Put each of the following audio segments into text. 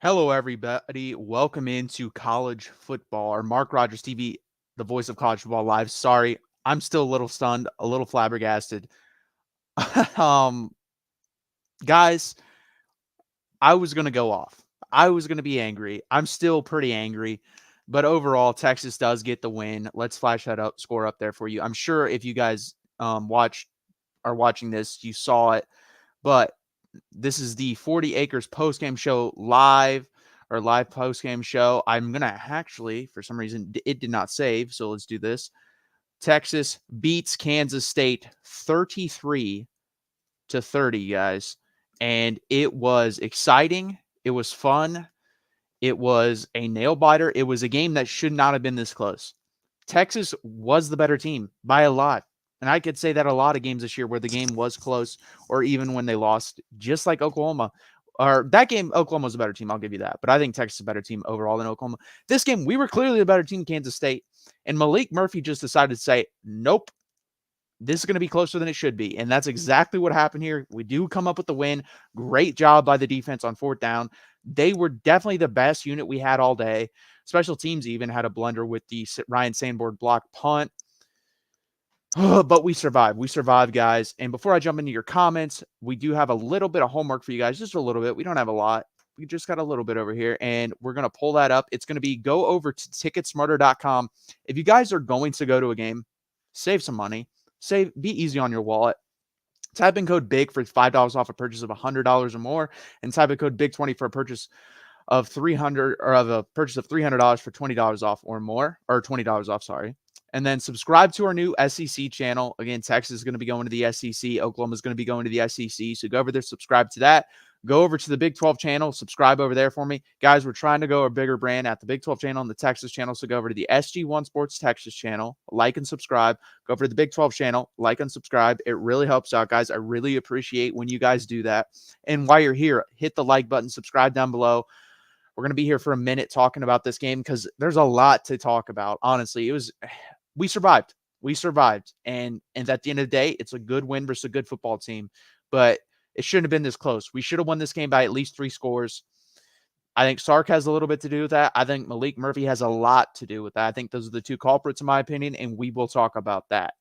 Hello, everybody. Welcome into college football or Mark Rogers TV, the voice of college football live. Sorry, I'm still a little stunned, a little flabbergasted. um, guys, I was going to go off. I was going to be angry. I'm still pretty angry, but overall, Texas does get the win. Let's flash that up, score up there for you. I'm sure if you guys are watching this, you saw it, but this is the 40 Acres postgame show live postgame show. I'm going to actually, for some reason, it did not save. So let's do this. Texas beats Kansas State 33-30, guys. And it was exciting. It was fun. It was a nail biter. It was a game that should not have been this close. Texas was the better team by a lot. And I could say that a lot of games this year where the game was close or even when they lost, just like Oklahoma. Or that game, Oklahoma's a better team. I'll give you that. But I think Texas is a better team overall than Oklahoma. This game, we were clearly the better team, Kansas State. And Malik Murphy just decided to say, nope, this is going to be closer than it should be. And that's exactly what happened here. We do come up with the win. Great job by the defense on fourth down. They were definitely the best unit we had all day. Special teams even had a blunder with the Ryan Sanborn block punt. But we survived. We survived, guys. And before I jump into your comments, we do have a little bit of homework for you guys. Just a little bit. We don't have a lot. We just got a little bit over here. And we're going to pull that up. It's going to be go over to ticketsmarter.com. If you guys are going to go to a game, save some money. Be easy on your wallet. Type in code BIG for $5 off a purchase of $100 or more. And type in code BIG20 for a purchase of $300 or of a purchase of $300 for $20 off or more, or $20 off, sorry. And then subscribe to our new SEC channel. Again, Texas is going to be going to the SEC. Oklahoma is going to be going to the SEC. So go over there, subscribe to that. Go over to the Big 12 channel, subscribe over there for me. Guys, we're trying to go a bigger brand at the Big 12 channel and the Texas channel. So go over to the SG1 Sports Texas channel, like and subscribe. Go over to the Big 12 channel, like and subscribe. It really helps out, guys. I really appreciate when you guys do that. And while you're here, hit the like button, subscribe down below. We're going to be here for a minute talking about this game because there's a lot to talk about. Honestly, we survived. We survived. And at the end of the day, it's a good win versus a good football team. But it shouldn't have been this close. We should have won this game by at least 3 scores. I think Sark has a little bit to do with that. I think Malik Murphy has a lot to do with that. I think those are the two culprits, in my opinion, and we will talk about that.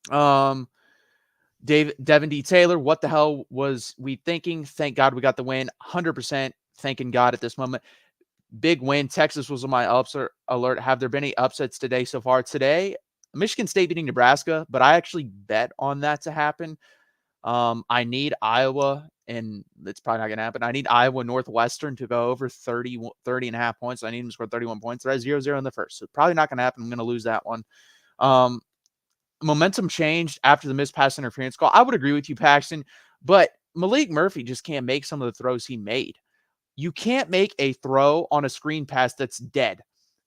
Devin D. Taylor, what the hell was we thinking? Thank God we got the win. 100% thanking God at this moment. Big win. Texas was on my upset alert. Have there been any upsets today so far? Today, Michigan State beating Nebraska, but I actually bet on that to happen. I need Iowa, and it's probably not going to happen. I need Iowa Northwestern to go over 30 and a half points. I need them to score 31 points. They're at 0-0 in the first. So probably not going to happen. I'm going to lose that one. Momentum changed after the missed pass interference call. I would agree with you, Paxton, but Malik Murphy just can't make some of the throws he made. You can't make a throw on a screen pass that's dead.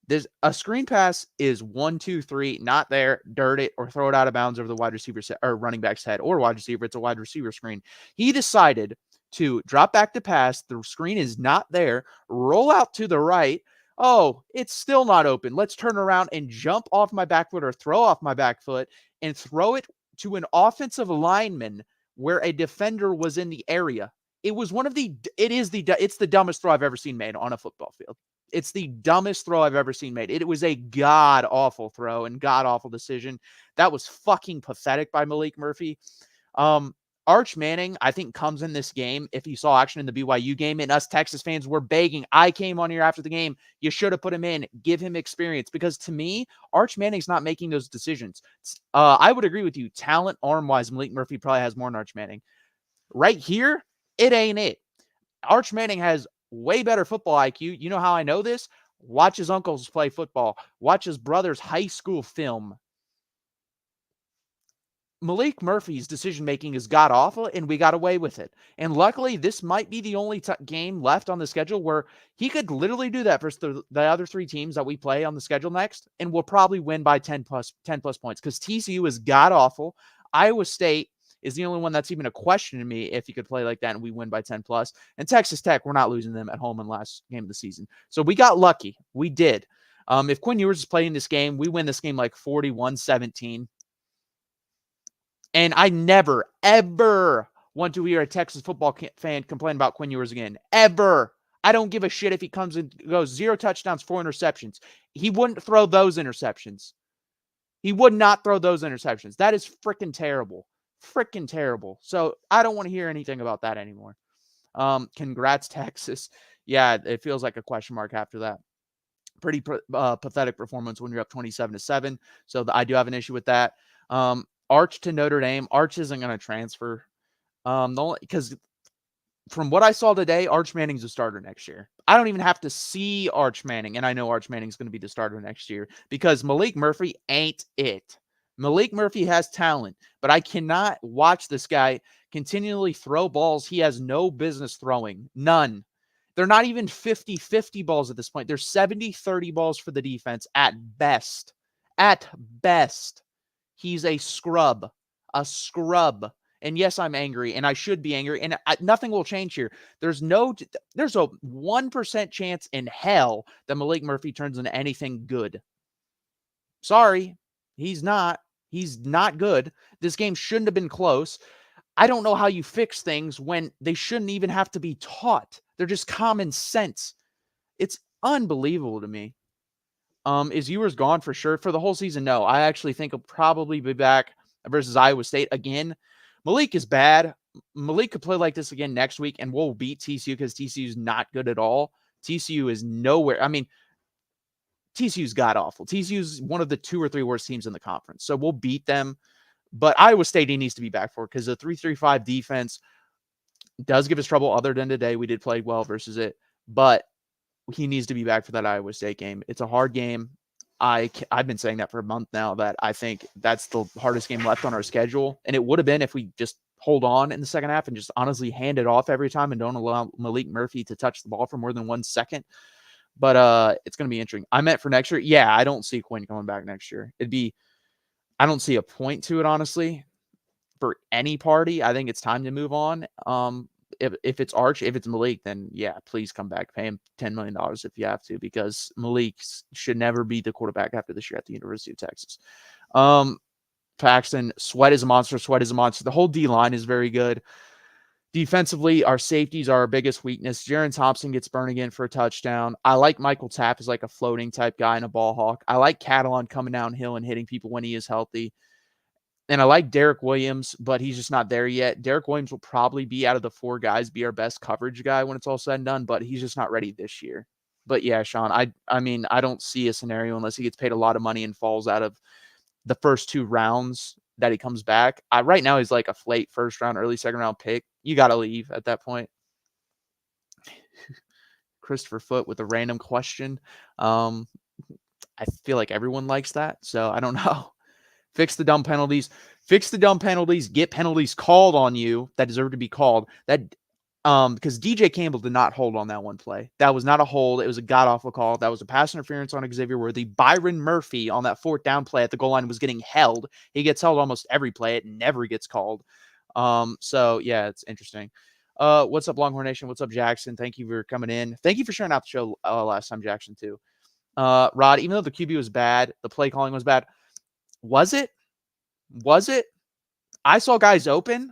There's a screen pass is 1, 2, 3, not there, dirt it, or throw it out of bounds over the wide receiver or running back's head or wide receiver. It's a wide receiver screen. He decided to drop back to pass. The screen is not there. Roll out to the right. Oh, it's still not open. Let's turn around and jump off my back foot or throw off my back foot and throw it to an offensive lineman where a defender was in the area. It's the dumbest throw I've ever seen made on a football field. It's the dumbest throw I've ever seen made. It was a god-awful throw and god-awful decision. That was fucking pathetic by Malik Murphy. Arch Manning, I think, comes in this game. If you saw action in the BYU game, and us Texas fans were begging. I came on here after the game. You should have put him in. Give him experience. Because to me, Arch Manning's not making those decisions. I would agree with you. Talent, arm-wise, Malik Murphy probably has more than Arch Manning. Right here, it ain't it. Arch Manning has way better football IQ. You know how I know this? Watch his uncles play football. Watch his brother's high school film. Malik Murphy's decision-making is god-awful, and we got away with it. And luckily, this might be the only game left on the schedule where he could literally do that versus the other 3 teams that we play on the schedule next, and we'll probably win by 10 plus points because TCU is god-awful. Iowa State is the only one that's even a question to me if he could play like that and we win by 10 plus. And Texas Tech, we're not losing them at home in the last game of the season. So we got lucky. We did. If Quinn Ewers is playing this game, we win this game like 41-17. And I never, ever want to hear a Texas football fan complain about Quinn Ewers again. Ever. I don't give a shit if he comes and goes 0 touchdowns, 4 interceptions. He wouldn't throw those interceptions. He would not throw those interceptions. That is freaking terrible. Freaking terrible. So I don't want to hear anything about that anymore. Congrats, Texas. Yeah, it feels like a question mark after that. Pretty pathetic performance when you're up 27-7. So I do have an issue with that. Arch to Notre Dame. Arch isn't going to transfer. Because from what I saw today, Arch Manning's a starter next year. I don't even have to see Arch Manning, and I know Arch Manning's going to be the starter next year because Malik Murphy ain't it. Malik Murphy has talent, but I cannot watch this guy continually throw balls he has no business throwing. None. They're not even 50-50 balls at this point. They're 70-30 balls for the defense at best. At best. He's a scrub. A scrub. And yes, I'm angry, and I should be angry, and nothing will change here. There's a 1% chance in hell that Malik Murphy turns into anything good. Sorry, he's not. He's not good. This game shouldn't have been close. I don't know how you fix things when they shouldn't even have to be taught. They're just common sense. It's unbelievable to me. Is Ewers gone for sure for the whole season? No, I actually think he'll probably be back versus Iowa State again. Malik is bad. Malik could play like this again next week, and we'll beat TCU because TCU is not good at all. TCU is nowhere. I mean, TCU's god awful. TCU's one of the 2 or 3 worst teams in the conference. So we'll beat them. But Iowa State he needs to be back for because the 3-3-5 defense does give us trouble. Other than today, we did play well versus it. But he needs to be back for that Iowa State game. It's a hard game. I've been saying that for a month now that I think that's the hardest game left on our schedule. And it would have been if we just hold on in the second half and just honestly hand it off every time and don't allow Malik Murphy to touch the ball for more than 1 second. But it's going to be interesting. I meant for next year. Yeah, I don't see Quinn coming back next year. I don't see a point to it, honestly, for any party. I think it's time to move on. If it's Arch, if it's Malik, then yeah, please come back. Pay him $10 million if you have to, because Malik should never be the quarterback after this year at the University of Texas. Paxton, Sweat is a monster. Sweat is a monster. The whole D-line is very good. Defensively, our safeties are our biggest weakness. Jaron Thompson gets burned again for a touchdown. I like Michael Tapp as like a floating type guy and a ball hawk. I like Catalan coming downhill and hitting people when he is healthy. And I like Derek Williams, but he's just not there yet. Derek Williams will probably be out of the 4 guys, be our best coverage guy when it's all said and done, but he's just not ready this year. But yeah, Sean, I mean, I don't see a scenario unless he gets paid a lot of money and falls out of the first 2 rounds that he comes back. Right now he's like a late first round, early second round pick. You got to leave at that point. Christopher Foote with a random question. I feel like everyone likes that, so I don't know. Fix the dumb penalties. Fix the dumb penalties. Get penalties called on you that deserve to be called. Because DJ Campbell did not hold on that one play. That was not a hold. It was a god-awful call. That was a pass interference on Xavier Worthy. Byron Murphy on that 4th down play at the goal line was getting held. He gets held almost every play. It never gets called. So, yeah, it's interesting. What's up, Longhorn Nation? What's up, Jackson? Thank you for coming in. Thank you for sharing out the show last time, Jackson, too. Rod, even though the QB was bad, the play calling was bad. Was it? Was it? I saw guys open,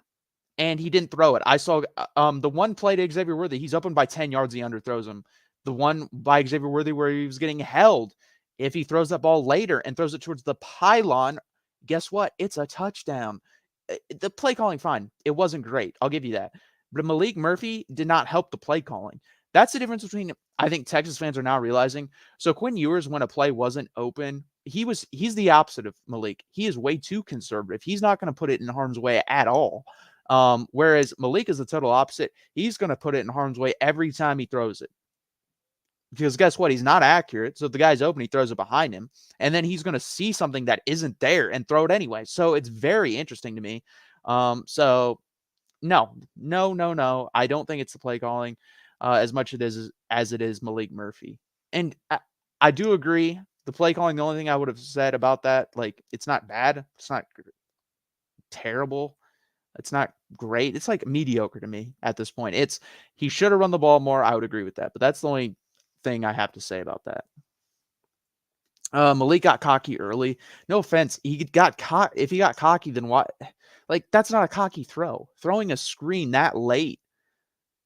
and he didn't throw it. I saw the one play to Xavier Worthy. He's open by 10 yards. He underthrows him. The one by Xavier Worthy where he was getting held. If he throws that ball later and throws it towards the pylon, guess what? It's a touchdown. The play calling, fine. It wasn't great. I'll give you that. But Malik Murphy did not help the play calling. That's the difference between, I think Texas fans are now realizing. So Quinn Ewers, when a play wasn't open, he's the opposite of Malik. He is way too conservative. He's not going to put it in harm's way at all. Whereas Malik is the total opposite. He's going to put it in harm's way every time he throws it. Because guess what? He's not accurate. So if the guy's open, he throws it behind him. And then he's going to see something that isn't there and throw it anyway. So it's very interesting to me. So no. I don't think it's the play calling as much as it is Malik Murphy. And I do agree. The play calling, the only thing I would have said about that, like, it's not bad. It's not terrible. It's not great. It's like mediocre to me at this point. He should have run the ball more. I would agree with that. But that's the only thing I have to say about that. Malik got cocky early. No offense. If he got cocky, then what? Like, that's not a cocky throw. Throwing a screen that late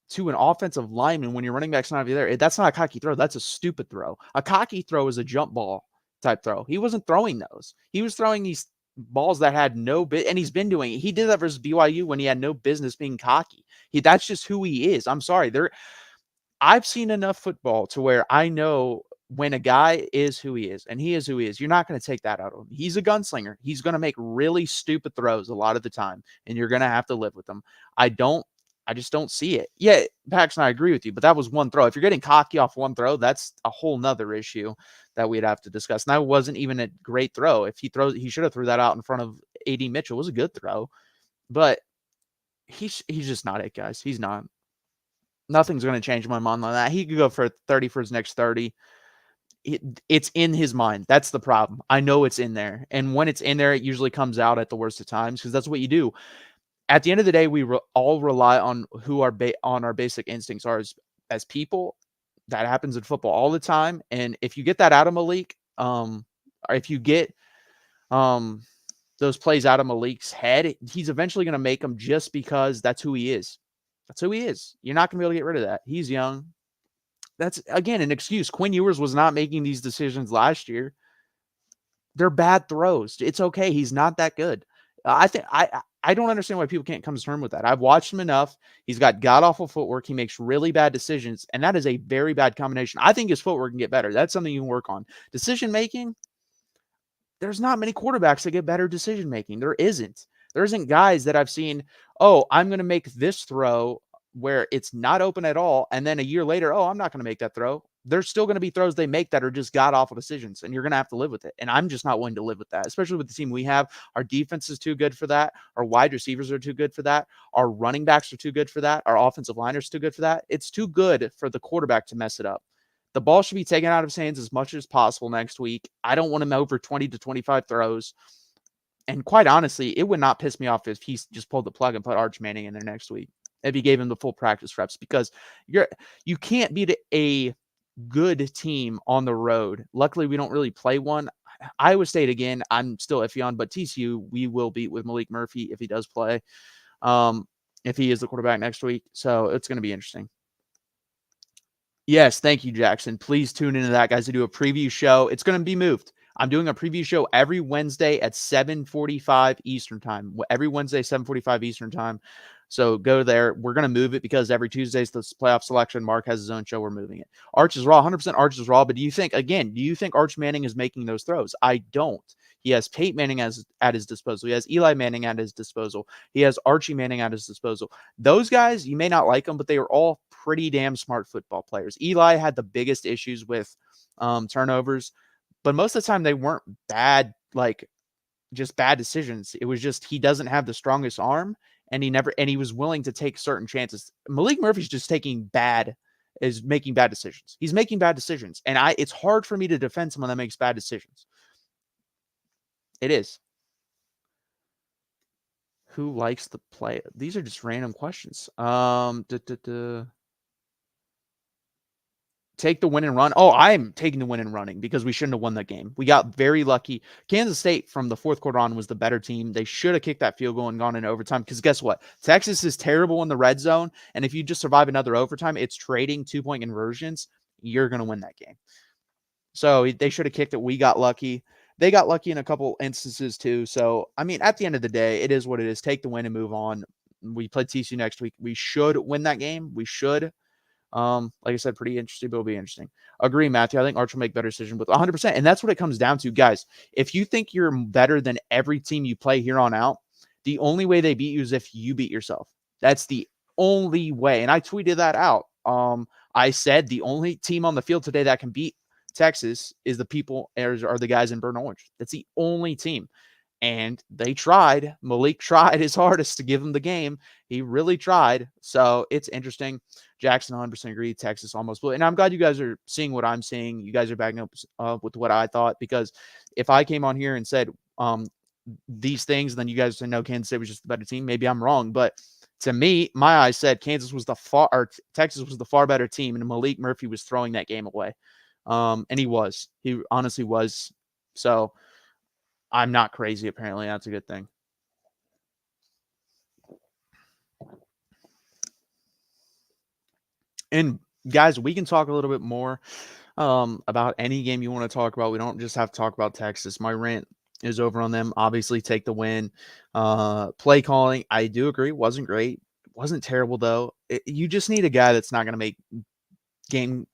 to an offensive lineman when your running back's not there. That's not a cocky throw. That's a stupid throw. A cocky throw is a jump ball type throw. He wasn't throwing those. He was throwing these balls that had no bit, and he's been doing it. He did that versus BYU when he had no business being cocky. That's just who he is. I'm sorry. I've seen enough football to where I know when a guy is who he is, and he is who he is, you're not going to take that out of him. He's a gunslinger. He's going to make really stupid throws a lot of the time, and you're going to have to live with them. I just don't see it. Yeah, Paxton, I agree with you, but that was one throw. If you're getting cocky off one throw, that's a whole nother issue that we'd have to discuss. And that wasn't even a great throw. If he should have threw that out in front of AD Mitchell. It was a good throw, but he's just not it, guys. He's not. Nothing's going to change my mind on that. He could go for 30 for his next 30. It's in his mind. That's the problem. I know it's in there. And when it's in there, it usually comes out at the worst of times because that's what you do. At the end of the day, we all rely on who on our basic instincts are as people. That happens in football all the time. And if you get that out of Malik, or if you get those plays out of Malik's head, he's eventually going to make them just because that's who he is. That's who he is. You're not going to be able to get rid of that. He's young. That's, again, an excuse. Quinn Ewers was not making these decisions last year. They're bad throws. It's okay. He's not that good. I don't understand why people can't come to terms with that. I've watched him enough. He's got god-awful footwork. He makes really bad decisions, and that is a very bad combination. I think his footwork can get better. That's something you can work on. Decision-making, there's not many quarterbacks that get better decision-making. There isn't. There isn't guys that I've seen, oh, I'm going to make this throw where it's not open at all, and then a year later, oh, I'm not going to make that throw. There's still going to be throws they make that are just god-awful decisions, and you're going to have to live with it. And I'm just not willing to live with that, especially with the team we have. Our defense is too good for that. Our wide receivers are too good for that. Our running backs are too good for that. Our offensive line is too good for that. It's too good for the quarterback to mess it up. The ball should be taken out of his hands as much as possible next week. I don't want him over 20 to 25 throws. And quite honestly, it would not piss me off if he just pulled the plug and put Arch Manning in there next week, if he gave him the full practice reps, because you can't beat a good team on the road. Luckily, we don't really play one. Iowa State, again, I'm still iffy on, but TCU, we will beat with Malik Murphy if he does play, if he is the quarterback next week. So it's going to be interesting. Yes, thank you, Jackson. Please tune into that, guys, to do a preview show. It's going to be moved. I'm doing a preview show every Wednesday at 7:45 Eastern time. Every Wednesday, 7:45 Eastern time. So go there. We're going to move it because every Tuesday is the playoff selection. Mark has his own show. We're moving it. Arch is raw, 100% Arch is raw. But do you think Arch Manning is making those throws? I don't. He has Peyton Manning at his disposal. He has Eli Manning at his disposal. He has Archie Manning at his disposal. Those guys, you may not like them, but they are all pretty damn smart football players. Eli had the biggest issues with turnovers, but most of the time they weren't bad, like just bad decisions. It was just he doesn't have the strongest arm, and he was willing to take certain chances. Malik Murphy's just making bad decisions. He's making bad decisions, and it's hard for me to defend someone that makes bad decisions. It is. Who likes the play? These are just random questions. Take the win and run. Oh, I'm taking the win and running because we shouldn't have won that game. We got very lucky. Kansas State from the fourth quarter on was the better team. They should have kicked that field goal and gone into overtime because guess what? Texas is terrible in the red zone. And if you just survive another overtime, it's trading 2-point conversions. You're going to win that game. So they should have kicked it. We got lucky. They got lucky in a couple instances too. So, I mean, at the end of the day, it is what it is. Take the win and move on. We play TCU next week. We should win that game. We should. Like I said, pretty interesting, but it'll be interesting. Agree, Matthew. I think Arch will make better decisions with 100%. And that's what it comes down to, guys. If you think you're better than every team you play here on out, the only way they beat you is if you beat yourself. That's the only way. And I tweeted that out. I said the only team on the field today that can beat Texas is the people are the guys in burnt orange. That's the only team. And they tried. Malik tried his hardest to give him the game. He really tried. So it's interesting. Jackson 100% agree. Texas almost blew. And I'm glad you guys are seeing what I'm seeing. You guys are backing up with what I thought. Because if I came on here and said these things, then you guys would know Kansas State was just the better team. Maybe I'm wrong. But to me, my eyes said Texas was the far better team. And Malik Murphy was throwing that game away. And he was. He honestly was. So I'm not crazy, apparently. That's a good thing. And guys, we can talk a little bit more about any game you want to talk about. We don't just have to talk about Texas. My rant is over on them. Obviously, take the win. Play calling, I do agree, wasn't great. Wasn't terrible though. You just need a guy that's not going to make game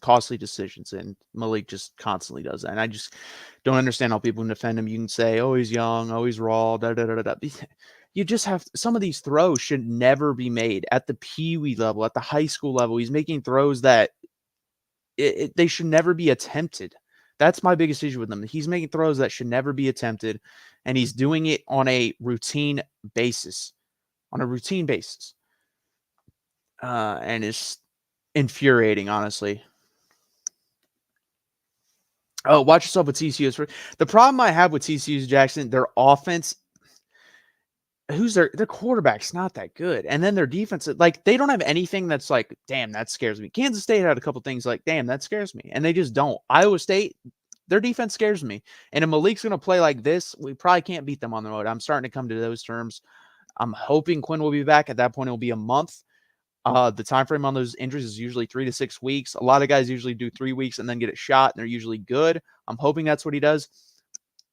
costly decisions, and Malik just constantly does that. And I just don't understand how people can defend him. You can say, "Oh, he's young. Oh, he's raw." Da da da da. You just have some of these throws should never be made at the peewee level, at the high school level. He's making throws that they should never be attempted. That's my biggest issue with him. He's making throws that should never be attempted, and he's doing it on a routine basis. On a routine basis, and it's infuriating, honestly. Oh, watch yourself with TCU's. The problem I have with TCU's, Jackson, their offense, who's their quarterback's not that good. And then their defense, like, they don't have anything that's like, damn, that scares me. Kansas State had a couple things like, damn, that scares me. And they just don't. Iowa State, their defense scares me. And if Malik's going to play like this, we probably can't beat them on the road. I'm starting to come to those terms. I'm hoping Quinn will be back. At that point, it'll be a month. The time frame on those injuries is usually 3 to 6 weeks. A lot of guys usually do 3 weeks and then get it shot, and they're usually good. I'm hoping that's what he does.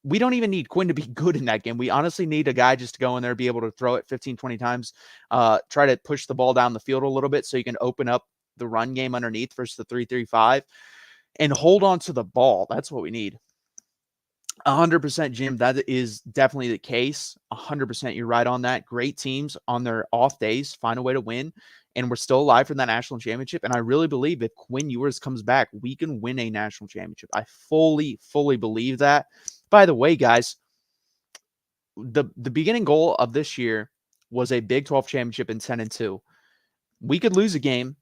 We don't even need Quinn to be good in that game. We honestly need a guy just to go in there, be able to throw it 15, 20 times, try to push the ball down the field a little bit so you can open up the run game underneath versus the 3-3-5 and hold on to the ball. That's what we need. 100%, Jim. That is definitely the case. 100%. You're right on that. Great teams on their off days find a way to win, and we're still alive for that national championship. And I really believe if Quinn Ewers comes back, we can win a national championship. I fully believe that. By the way, guys, the beginning goal of this year was a Big 12 championship in 10-2. We could lose a game,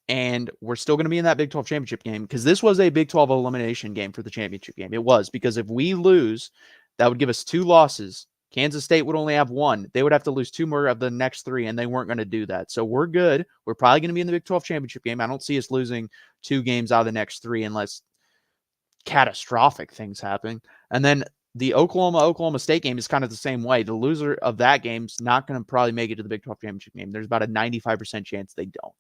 and we're still going to be in that Big 12 championship game because this was a Big 12 elimination game for the championship game. It was, because if we lose, that would give us 2 losses. Kansas State would only have 1. They would have to lose 2 more of the next 3, and they weren't going to do that. So we're good. We're probably going to be in the Big 12 championship game. I don't see us losing 2 games out of the next 3 unless catastrophic things happen. And then the Oklahoma State game is kind of the same way. The loser of that game is not going to probably make it to the Big 12 championship game. There's about a 95% chance they don't.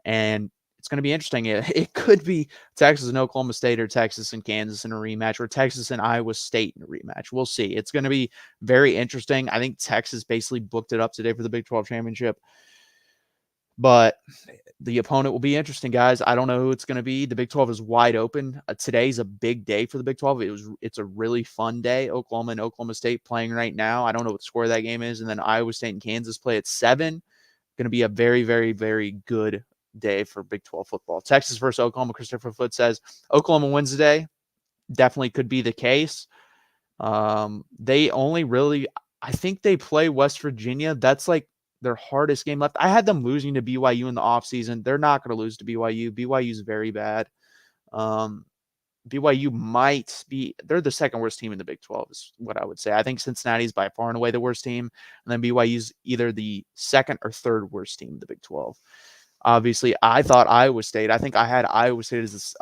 And it's going to be interesting. It could be Texas and Oklahoma State, or Texas and Kansas in a rematch, or Texas and Iowa State in a rematch. We'll see. It's going to be very interesting. I think Texas basically booked it up today for the Big 12 championship. But the opponent will be interesting, guys. I don't know who it's going to be. The Big 12 is wide open. Today's a big day for the Big 12. It's a really fun day. Oklahoma and Oklahoma State playing right now. I don't know what the score of that game is. And then Iowa State and Kansas play at 7. Going to be a very, very, very good day for Big 12 football. Texas versus Oklahoma. Christopher Foote says Oklahoma wins today. Definitely could be the case. They only really, I think they play West Virginia. That's like their hardest game left. I had them losing to BYU in the offseason. They're not going to lose to BYU. BYU is very bad. BYU might be, they're the second worst team in the Big 12 is what I would say. I think Cincinnati's by far and away the worst team. And then BYU's either the second or third worst team in the Big 12. Obviously, I thought Iowa State. I think I had Iowa State as this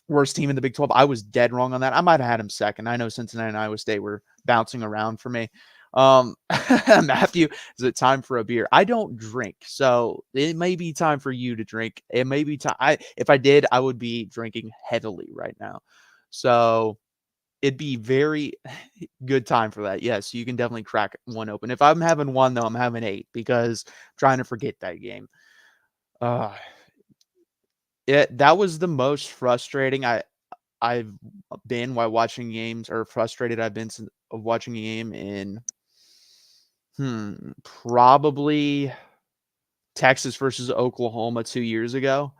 worst team in the Big 12. I was dead wrong on that. I might have had him second. I know Cincinnati and Iowa State were bouncing around for me. Matthew, is it time for a beer? I don't drink, so it may be time for you to drink. It may be time. If I did, I would be drinking heavily right now. So it'd be very good time for that. Yes, you can definitely crack one open. If I'm having one, though, I'm having 8 because I'm trying to forget that game. That was the most frustrating I've been while watching games, or frustrated I've been since of watching a game in probably Texas versus Oklahoma 2 years ago,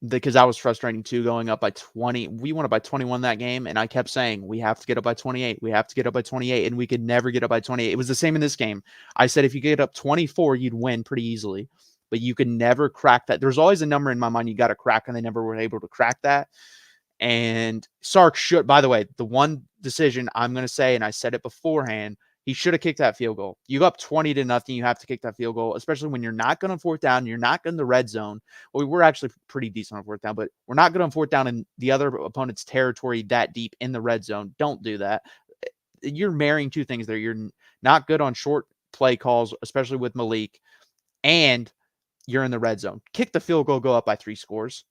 because that was frustrating too, going up by 20. We went up by 21 that game, and I kept saying, we have to get up by 28. We have to get up by 28, and we could never get up by 28. It was the same in this game. I said if you get up 24, you'd win pretty easily, but you could never crack that. There's always a number in my mind you got to crack, and they never were able to crack that. And Sark should, by the way, the one decision I'm going to say, and I said it beforehand, he should have kicked that field goal. You go up 20-0, you have to kick that field goal, especially when you're not going on 4th down, you're not in the red zone. Well, we're actually pretty decent on 4th down, but we're not good on 4th down in the other opponent's territory that deep in the red zone. Don't do that. You're marrying two things there. You're not good on short play calls, especially with Malik. and you're in the red zone. Kick the field goal, go up by 3 scores.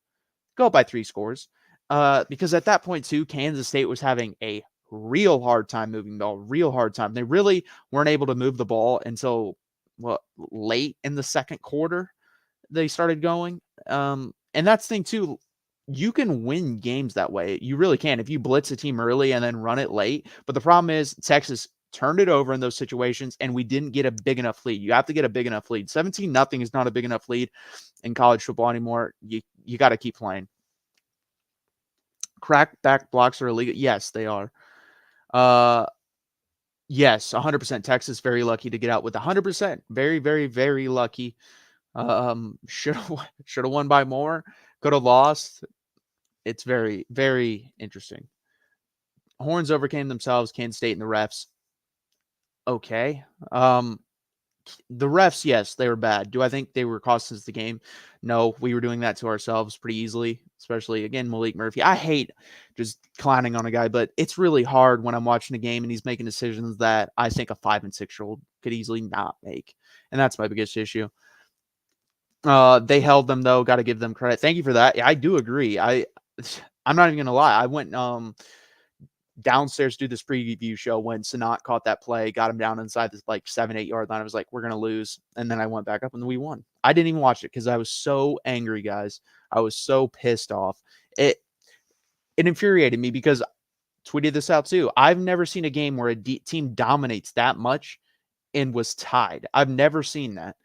Go up by 3 scores. Because at that point, too, Kansas State was having a real hard time moving the ball, real hard time. They really weren't able to move the ball until late in the second quarter. They started going. And that's the thing, too. You can win games that way. You really can if you blitz a team early and then run it late. But the problem is Texas turned it over in those situations, and we didn't get a big enough lead. You have to get a big enough lead. 17-0 is not a big enough lead in college football anymore. You got to keep playing. Crackback blocks are illegal. Yes, they are. Yes, 100%. Texas very lucky to get out with 100%. Very, very, very lucky. Should have won by more. Could have lost. It's very, very interesting. Horns overcame themselves. Kansas State and the refs. Okay. The refs, yes, they were bad. Do I think they were costing us the game? No, we were doing that to ourselves pretty easily, especially, again, Malik Murphy. I hate just clowning on a guy, but it's really hard when I'm watching a game and he's making decisions that I think a 5 and 6-year-old could easily not make. And that's my biggest issue. They held them, though. Got to give them credit. Thank you for that. I do agree. I'm not even going to lie. I went downstairs to do this preview show when Sanat caught that play, got him down inside this 7-8 yard line. I was like, we're gonna lose, and then I went back up and we won. I didn't even watch it because I was so angry, guys. I was so pissed off. It infuriated me because tweeted this out too. I've never seen a game where a team dominates that much and was tied. I've never seen that.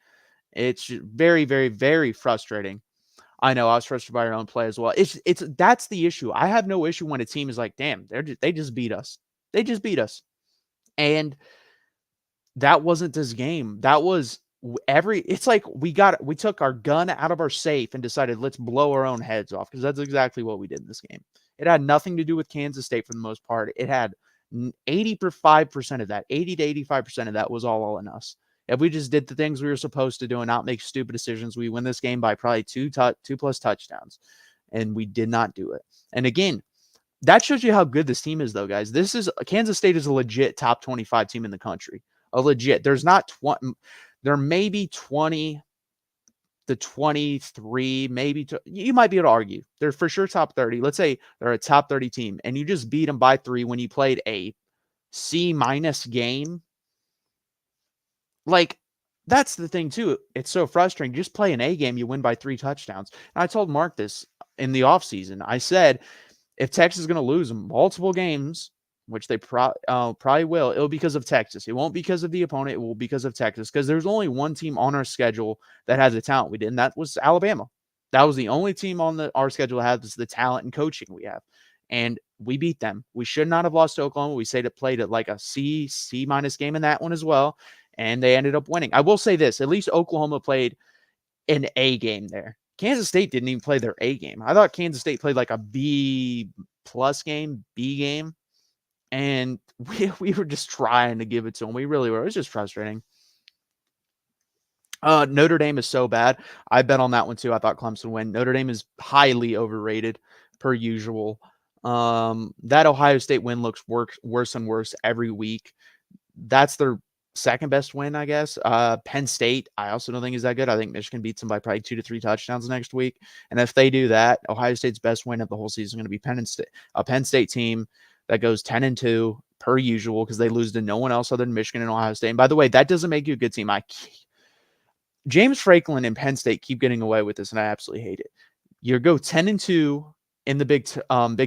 It's very, very, very frustrating. I know I was frustrated by our own play as well. That's the issue. I have no issue when a team is like, damn, they just beat us. They just beat us. And that wasn't this game. That was it's like we took our gun out of our safe and decided let's blow our own heads off, because that's exactly what we did in this game. It had nothing to do with Kansas State for the most part. It had 85% of that, 80 to 85% of that was all on us. If we just did the things we were supposed to do and not make stupid decisions, we win this game by probably two plus touchdowns. And we did not do it. And again, that shows you how good this team is, though, guys. Kansas State is a legit top 25 team in the country. A legit. There's not 20. There may be 20 to 23, maybe you might be able to argue. They're for sure top 30. Let's say they're a top 30 team, and you just beat them by 3 when you played a C- game. That's the thing, too. It's so frustrating. Just play an A game, you win by 3 touchdowns. And I told Mark this in the offseason. I said, if Texas is going to lose multiple games, which they probably will, it'll be because of Texas. It won't be because of the opponent. It will be because of Texas, because there's only one team on our schedule that has the talent we did, and that was Alabama. That was the only team on our schedule that has the talent and coaching we have. And we beat them. We should not have lost to Oklahoma. We played it like a C- game in that one as well. And they ended up winning. I will say this, at least Oklahoma played an A game there. Kansas State didn't even play their A game. I thought Kansas State played like a B+ game, B game. And we were just trying to give it to them. We really were. It was just frustrating. Notre Dame is so bad. I bet on that one too. I thought Clemson would win. Notre Dame is highly overrated per usual. That Ohio State win looks worse and worse every week. That's their second best win, I guess. Penn State, I also don't think is that good. I think Michigan beats them by probably 2 to 3 touchdowns next week. And if they do that, Ohio State's best win of the whole season is going to be a Penn State team that goes 10-2 per usual, because they lose to no one else other than Michigan and Ohio State. And by the way, that doesn't make you a good team. James Franklin and Penn State keep getting away with this, and I absolutely hate it. You go 10-2 in the Big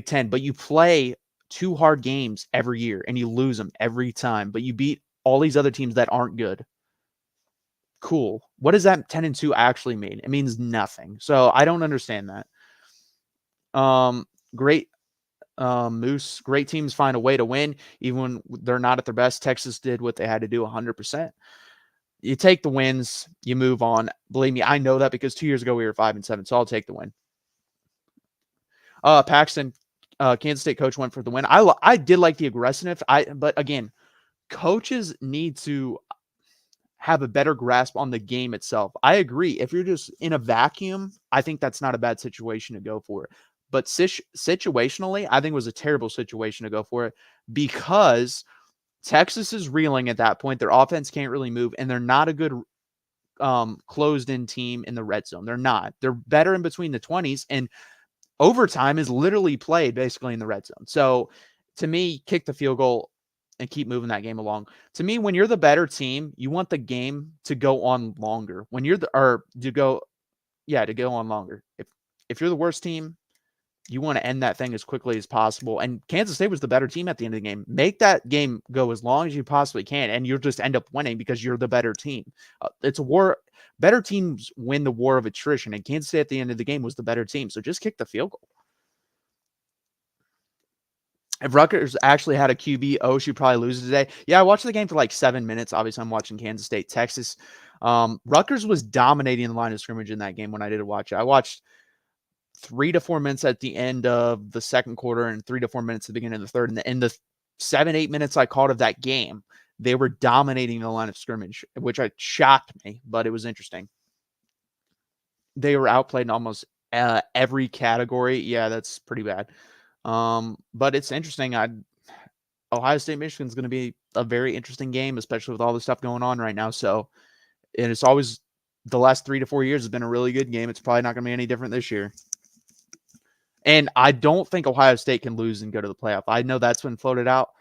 Ten, but you play 2 hard games every year, and you lose them every time, but you beat all these other teams that aren't good. Cool. What does that 10-2 actually mean? It means nothing. So I don't understand that. Great Moose. Great teams find a way to win, even when they're not at their best. Texas did what they had to do 100%. You take the wins, you move on. Believe me, I know that because 2 years ago we were 5-7, so I'll take the win. Paxton, Kansas State coach, went for the win. I did like the aggressiveness. But again, coaches need to have a better grasp on the game itself. I agree. If you're just in a vacuum, I think that's not a bad situation to go for. But situationally, I think it was a terrible situation to go for it, because Texas is reeling at that point. Their offense can't really move, and they're not a good closed-in team in the red zone. They're not. They're better in between the 20s, and overtime is literally played basically in the red zone. So to me, kick the field goal and keep moving that game along. To me, when you're the better team, you want the game to go on longer. When you're to go on longer. If you're the worst team, you want to end that thing as quickly as possible. And Kansas State was the better team at the end of the game. Make that game go as long as you possibly can, and you'll just end up winning because you're the better team. It's a war. Better teams win the war of attrition, and Kansas State at the end of the game was the better team. So just kick the field goal. If Rutgers actually had a QB, OSU probably loses today. Yeah, I watched the game for like 7 minutes. Obviously, I'm watching Kansas State, Texas. Rutgers was dominating the line of scrimmage in that game when I did watch it. I watched 3 to 4 minutes at the end of the second quarter and 3 to 4 minutes at the beginning of the third. And in the 7-8 minutes I caught of that game, they were dominating the line of scrimmage, which shocked me, but it was interesting. They were outplayed in almost every category. Yeah, that's pretty bad. But it's interesting. Ohio State Michigan is going to be a very interesting game, especially with all the stuff going on right now. So, and it's always the last 3 to 4 years has been a really good game. It's probably not going to be any different this year. And I don't think Ohio State can lose and go to the playoff. I know that's been floated out.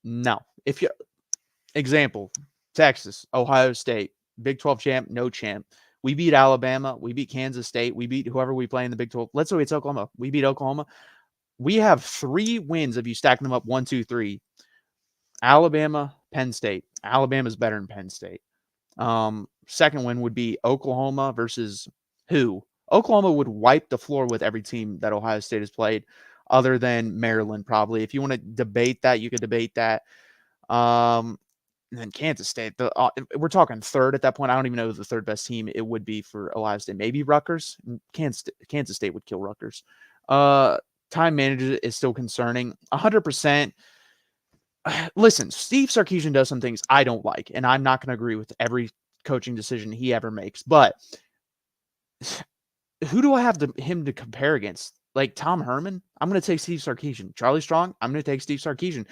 No. Example, Texas, Ohio State, Big 12 champ, no champ. We beat Alabama. We beat Kansas State. We beat whoever we play in the Big 12. Let's say it's Oklahoma. We beat Oklahoma. We have 3 wins if you stack them up 1, 2, 3. Alabama, Penn State. Alabama's better than Penn State. Second win would be Oklahoma versus who? Oklahoma would wipe the floor with every team that Ohio State has played, other than Maryland, probably. If you want to debate that, you could debate that. And then Kansas State. We're talking third at that point. I don't even know who the third best team it would be for Ohio State. Maybe Rutgers. Kansas State would kill Rutgers. Time management is still concerning. 100%. Listen, Steve Sarkisian does some things I don't like, and I'm not going to agree with every coaching decision he ever makes. But who do I have him to compare against? Like Tom Herman? I'm going to take Steve Sarkisian. Charlie Strong? I'm going to take Steve Sarkisian.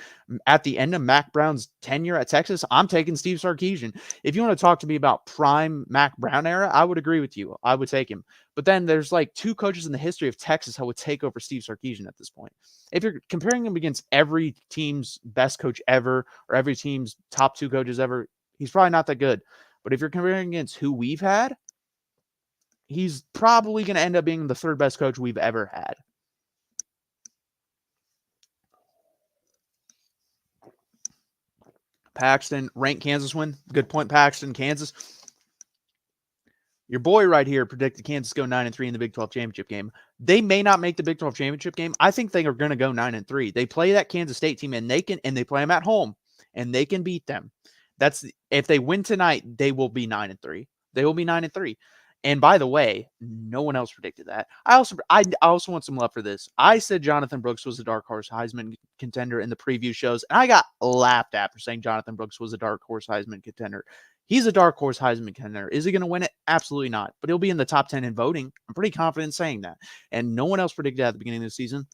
At the end of Mac Brown's tenure at Texas, I'm taking Steve Sarkisian. If you want to talk to me about prime Mac Brown era, I would agree with you. I would take him. But then there's like 2 coaches in the history of Texas who would take over Steve Sarkisian at this point. If you're comparing him against every team's best coach ever or every team's top 2 coaches ever, he's probably not that good. But if you're comparing against who we've had, he's probably going to end up being the 3rd best coach we've ever had. Paxton, ranked Kansas win. Good point, Paxton, Kansas. Your boy right here predicted Kansas go 9-3 in the Big 12 championship game. They may not make the Big 12 championship game. I think they are going to go 9-3. They play that Kansas State team, and they play them at home, and they can beat them. If they win tonight, they will be 9-3. They will be 9-3. And by the way, no one else predicted that. I also want some love for this. I said Jonathan Brooks was a dark horse Heisman contender in the preview shows, and I got laughed at for saying Jonathan Brooks was a dark horse Heisman contender. He's a dark horse Heisman contender. Is he going to win it? Absolutely not. But he'll be in the top 10 in voting. I'm pretty confident saying that. And no one else predicted that at the beginning of the season.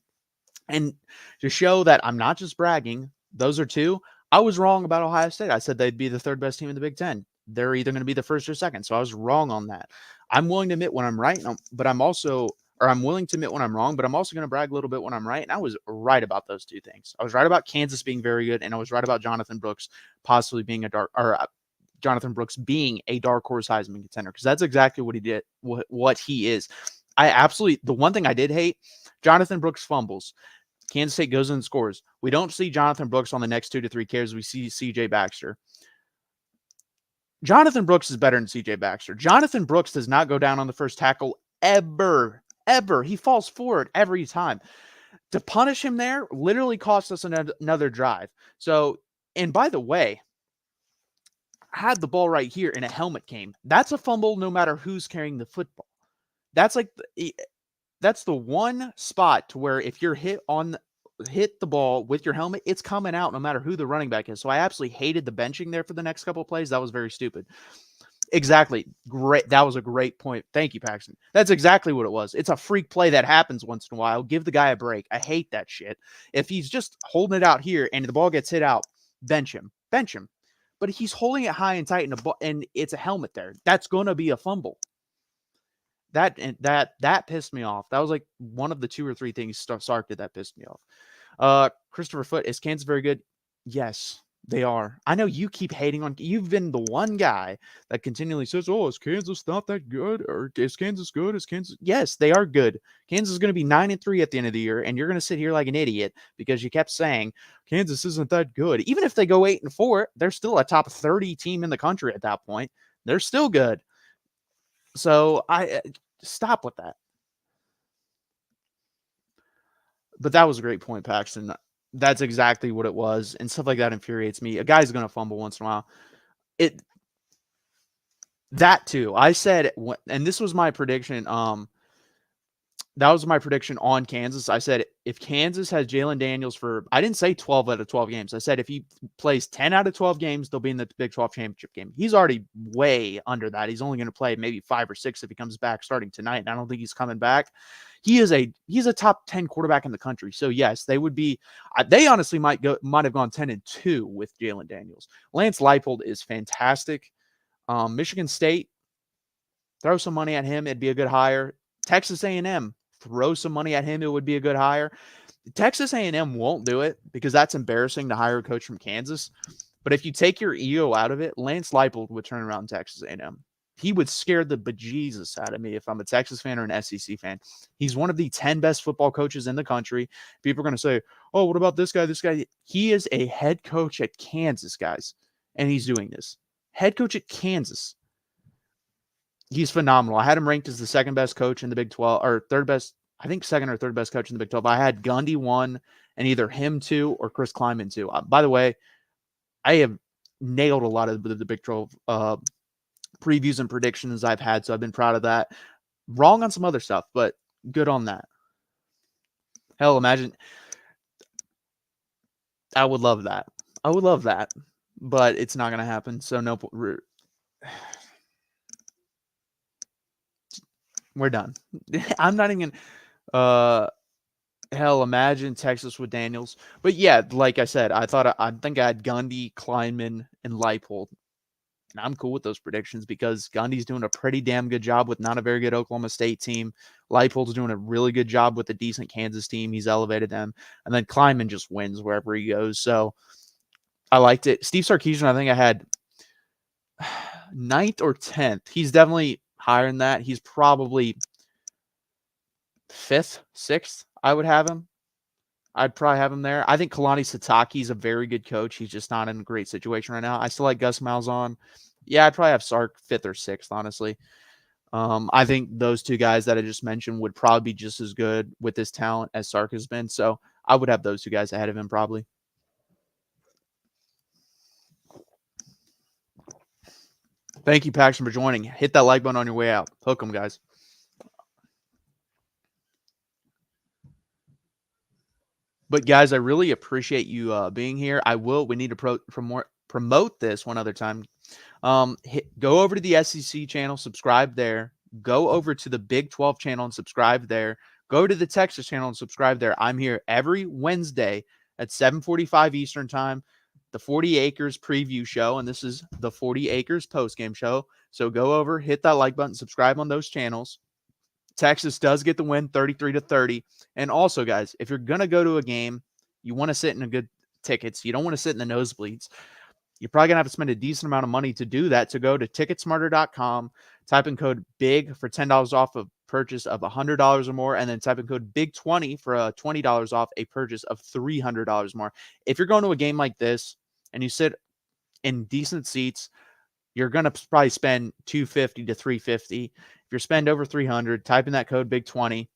And to show that I'm not just bragging, those are 2. I was wrong about Ohio State. I said they'd be the 3rd best team in the Big 10. They're either going to be the 1st or 2nd. So I was wrong on that. I'm willing to admit when I'm right, but I'm willing to admit when I'm wrong, but I'm also going to brag a little bit when I'm right. And I was right about those 2 things. I was right about Kansas being very good, and I was right about Jonathan Brooks possibly being Jonathan Brooks being a dark horse Heisman contender, because that's exactly what he did, what he is. The one thing I did hate, Jonathan Brooks fumbles. Kansas State goes in and scores. We don't see Jonathan Brooks on the next 2 to 3 carries. We see CJ Baxter. Jonathan Brooks is better than CJ Baxter. Jonathan Brooks does not go down on the first tackle ever. He falls forward every time. To punish him there literally cost us another drive. So, and by the way, I had the ball right here and a helmet came. That's a fumble no matter who's carrying the football. That's the one spot to where if you're hit the ball with your helmet, it's coming out no matter who the running back is. So I absolutely hated the benching there for the next couple of plays. That was very stupid. Exactly. Great. That was a great point. Thank you, Paxton. That's exactly what it was. It's a freak play that happens once in a while. Give the guy a break. I hate that shit. If he's just holding it out here and the ball gets hit out, bench him. but he's holding it high and tight, and it's a helmet there. That's going to be a fumble. That pissed me off. That was like one of the 2 or 3 things Sark did that pissed me off. Christopher Foote, is Kansas very good? Yes, they are. I know you keep hating on. You've been the one guy that continually says, "Oh, is Kansas not that good? Or is Kansas good? Is Kansas?" Yes, they are good. Kansas is going to be 9-3 at the end of the year, and you're going to sit here like an idiot because you kept saying Kansas isn't that good. Even if they go 8-4, they're still a top 30 team in the country at that point. They're still good. So I stop with that. But that was a great point, Paxton. That's exactly what it was, and stuff like that infuriates me. A guy's going to fumble once in a while. That too. I said, and this was my prediction. That was my prediction on Kansas. I said if Kansas has Jalen Daniels for, I didn't say 12 out of 12 games. I said if he plays 10 out of 12 games, they'll be in the Big 12 championship game. He's already way under that. He's only going to play maybe 5 or 6 if he comes back starting tonight, and I don't think he's coming back. He's a top 10 quarterback in the country. So yes, they would be. They honestly might have gone 10-2 with Jalen Daniels. Lance Leipold is fantastic. Michigan State, throw some money at him. It'd be a good hire. Texas A&M, throw some money at him. It would be a good hire. Texas A&M won't do it because that's embarrassing to hire a coach from Kansas. But if you take your ego out of it, Lance Leipold would turn around Texas A&M. He would scare the bejesus out of me if I'm a Texas fan or an SEC fan. He's one of the 10 best football coaches in the country. People are going to say, oh, what about this guy? This guy. He is a head coach at Kansas, guys, and he's doing this. Head coach at Kansas. He's phenomenal. I had him ranked as the second best coach in the Big 12, or third best, I think second or third best coach in the Big 12. I had Gundy 1 and either him 2 or Chris Klieman 2. By the way, I have nailed a lot of the Big 12 previews and predictions I've had, so I've been proud of that. Wrong on some other stuff, but good on that. Hell, imagine. I would love that. I would love that, but it's not going to happen. So no, we're done. I'm not even. Hell, imagine Texas with Daniels. But yeah, like I said, I think I had Gundy, Klieman, and Leipold. And I'm cool with those predictions because Gundy's doing a pretty damn good job with not a very good Oklahoma State team. Leipold's doing a really good job with a decent Kansas team. He's elevated them. And then Klieman just wins wherever he goes. So I liked it. Steve Sarkisian, I think I had 9th or 10th. He's definitely higher than that. He's probably 5th, 6th. I would have him. I'd probably have him there. I think Kalani Sitake is a very good coach. He's just not in a great situation right now. I still like Gus Malzahn. Yeah, I'd probably have Sark 5th or 6th, honestly. I think those 2 guys that I just mentioned would probably be just as good with his talent as Sark has been. So I would have those 2 guys ahead of him probably. Thank you, Paxton, for joining. Hit that like button on your way out. Hook 'em, guys. But guys, I really appreciate you being here. We need to promote this one other time. Go over to the SEC channel, subscribe there. Go over to the Big 12 channel and subscribe there. Go to the Texas channel and subscribe there. I'm here every Wednesday at 7:45 Eastern time, the 40 Acres preview show, and this is the 40 Acres postgame show. So go over, hit that like button, subscribe on those channels. Texas does get the win 33-30. And also, guys, if you're going to go to a game, you want to sit in a good tickets. You don't want to sit in the nosebleeds. You're probably going to have to spend a decent amount of money to do that. To go to ticketsmarter.com, type in code BIG for $10 off a purchase of $100 or more, and then type in code BIG20 for $20 off a purchase of $300 more. If you're going to a game like this and you sit in decent seats, you're going to probably spend $250 to $350. If you're spend over $300, type in that code BIG20,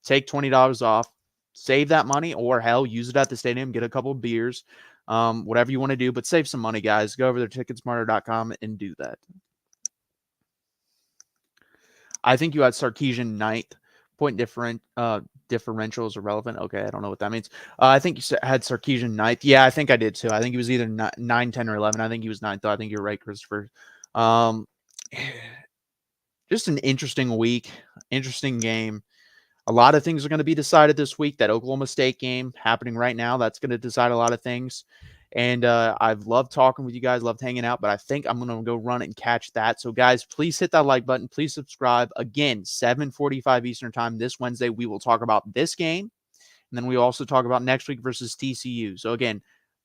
take $20 off, save that money, or hell, use it at the stadium, get a couple of beers, whatever you want to do, but save some money, guys. Go over to ticketsmarter.com and do that. I think you had Sarkisian 9th. Point differential is irrelevant. Okay, I don't know what that means. I think you had Sarkisian 9th. Yeah, I think I did too. I think he was either 9, 10, or 11. I think he was 9th, though. I think you're right, Christopher. Just an interesting week, interesting game. A lot of things are going to be decided this week. That Oklahoma State game happening right now, that's going to decide a lot of things. And I've loved talking with you guys, loved hanging out, but I think I'm going to go run and catch that. So, guys, please hit that like button. Please subscribe. Again, 7:45 Eastern Time this Wednesday. We will talk about this game. And then we also talk about next week versus TCU. So, again,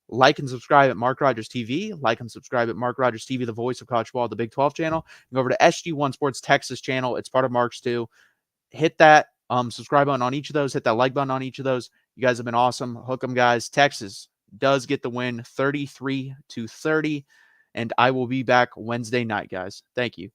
like and subscribe at Mark Rogers TV. Like and subscribe at Mark Rogers TV, the voice of college football, the Big 12 channel. And go over to SG1 Sports Texas channel. It's part of Mark's too. Hit that subscribe button on each of those. Hit that like button on each of those. You guys have been awesome. Hook 'em, guys. Texas does get the win 33-30. And I will be back Wednesday night, guys. Thank you.